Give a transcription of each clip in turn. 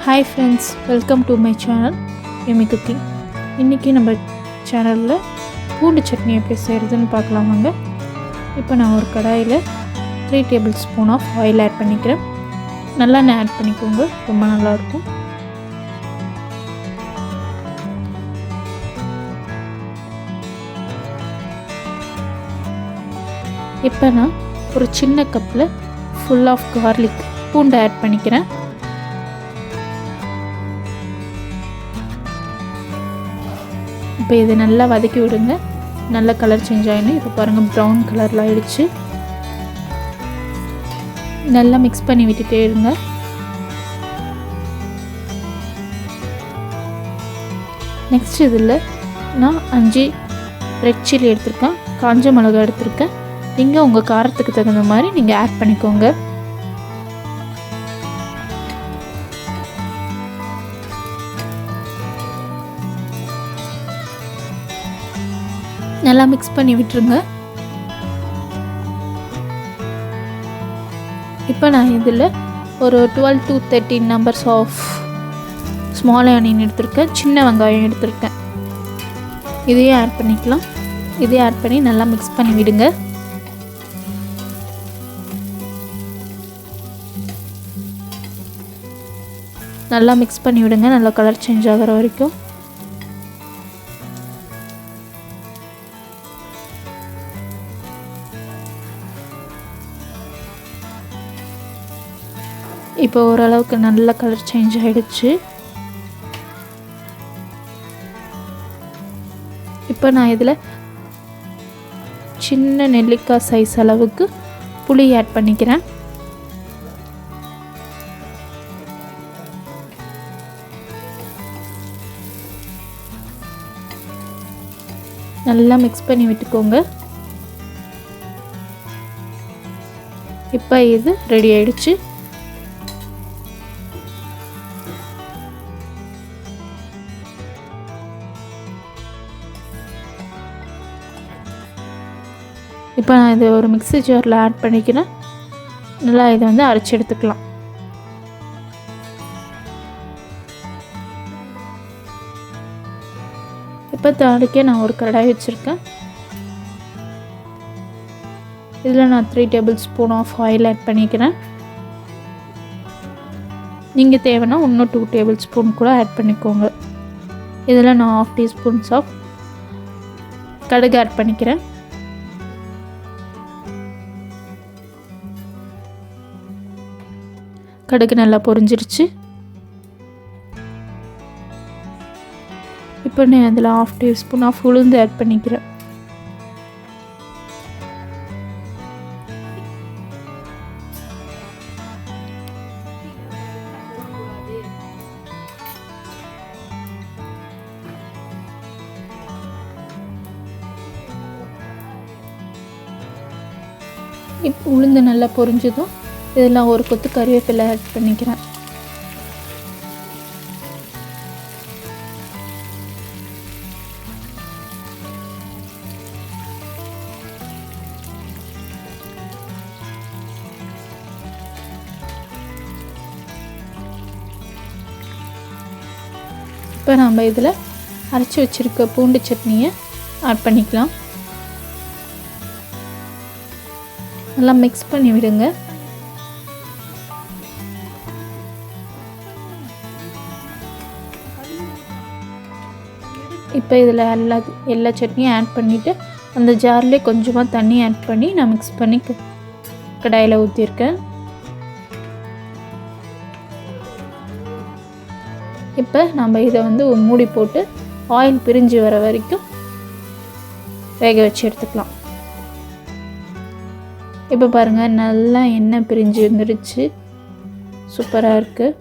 Hi friends, welcome to my channel Yummy Cooking. இன்னைக்கு நம்ம சேனல்ல பூண்டு சட்னி எப்படி செய்யறதுன்னு பார்க்கலாம் வாங்க. இப்போ நான் ஒரு கடாயில 3 tablespoon of oil ஆட் பண்ணிக்கிறேன். நல்லெண்ணெய் ஆட் பண்ணிக்கோங்க, ரொம்ப நல்லா இருக்கும். இப்போ நான் ஒரு சின்ன கப்ல full of garlic பூண்டு ஆட் பண்ணிக்கிறேன். இப்போ இதை நல்லா வதக்கி விடுங்க. நல்ல கலர் சேஞ்ச் ஆகிடும். இப்போ பாருங்கள் ப்ரௌன் கலரில் ஆகிடுச்சு. நல்லா மிக்ஸ் பண்ணி விட்டுட்டே இருங்க. நெக்ஸ்ட் இதில் நான் 5 ரெட் சில்லி எடுத்திருக்கேன், காஞ்ச மிளகாய் எடுத்திருக்கேன். நீங்கள் உங்கள் காரத்துக்கு தகுந்த மாதிரி நீங்கள் ஆட் பண்ணிக்கோங்க. நல்லா மிக்ஸ் பண்ணி விட்டுருங்க. இப்போ நான் இதில் ஒரு 12 to 13 numbers of small onion எடுத்திருக்கேன், சின்ன வெங்காயம் எடுத்திருக்கேன். இதையும் ஆட் பண்ணிக்கலாம். இதையும் ஆட் பண்ணி நல்லா மிக்ஸ் பண்ணி விடுங்க. நல்லா மிக்ஸ் பண்ணி விடுங்க, நல்லா கலர் சேஞ்ச் ஆகிற வரைக்கும். இப்போ ஓரளவுக்கு நல்ல கலர் சேஞ்ச் ஆகிடுச்சு. இப்போ நான் இதில் சின்ன நெல்லிக்காய் சைஸ் அளவுக்கு புளி ஆட் பண்ணிக்கிறேன். நல்லா மிக்ஸ் பண்ணி விட்டுக்கோங்க. இப்போ இது ரெடி ஆயிடுச்சு. இப்போ நான் இதை ஒரு மிக்ஸி ஜாரில் ஆட் பண்ணிக்கிறேன். நல்லா இதை வந்து அரைச்சி எடுத்துக்கலாம். இப்போ தாளிக்க நான் ஒரு கடாய் வச்சுருக்கேன். இதில் நான் 3 tablespoon ஆஃப் ஆயில் ஆட் பண்ணிக்கிறேன். நீங்கள் தேவைன்னா இன்னும் 2 tablespoon கூட ஆட் பண்ணிக்கோங்க. இதில் நான் 1/2 teaspoon ஆஃப் கடுகு ஆட் பண்ணிக்கிறேன். கடுகு நல்லா பொரிஞ்சிருச்சு. இப்போ நான் அதில் 1/2 teaspoon ஆஃப் உளுந்து ஆட் பண்ணிக்கிறேன். இப்போ உளுந்து நல்லா பொரிஞ்சதும் இதெல்லாம் ஒரு கொத்து கறிவேப்பிலை ஆட் பண்ணிக்கிறேன். இப்போ நம்ம இதில் அரைச்சி வச்சுருக்க பூண்டு சட்னியை ஆட் பண்ணிக்கலாம். நல்லா மிக்ஸ் பண்ணி விடுங்க. இப்போ இதில் எல்லா சட்னியும் ஆட் பண்ணிவிட்டு அந்த ஜார்லேயே கொஞ்சமாக தண்ணி ஆட் பண்ணி நான் மிக்ஸ் பண்ணி கடாயில் ஊற்றிருக்கேன். இப்போ நம்ம இதை வந்து மூடி போட்டு ஆயில் பிரிஞ்சு வர வரைக்கும் வேக வச்சு எடுத்துக்கலாம். இப்போ பாருங்கள் நல்லா எண்ணெய் பிரிஞ்சு வந்துடுச்சு. சூப்பராக இருக்குது.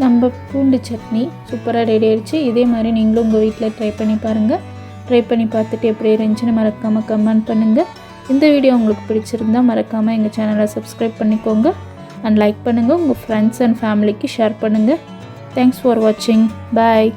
நம்ம பூண்டு சட்னி சூப்பராக ரெடி ஆயிடுச்சு. இதே மாதிரி நீங்களும் உங்கள் வீட்டில் ட்ரை பண்ணி பாருங்கள். ட்ரை பண்ணி பார்த்துட்டு எப்படி இருந்துச்சுன்னு மறக்காமல் கமெண்ட் பண்ணுங்கள். இந்த வீடியோ உங்களுக்கு பிடிச்சிருந்தால் மறக்காமல் எங்கள் சேனலை சப்ஸ்கிரைப் பண்ணிக்கோங்க அண்ட் லைக் பண்ணுங்கள். உங்கள் ஃப்ரெண்ட்ஸ் அண்ட் ஃபேமிலிக்கு ஷேர் பண்ணுங்கள். தேங்க்ஸ் ஃபார் வாட்சிங். பாய்.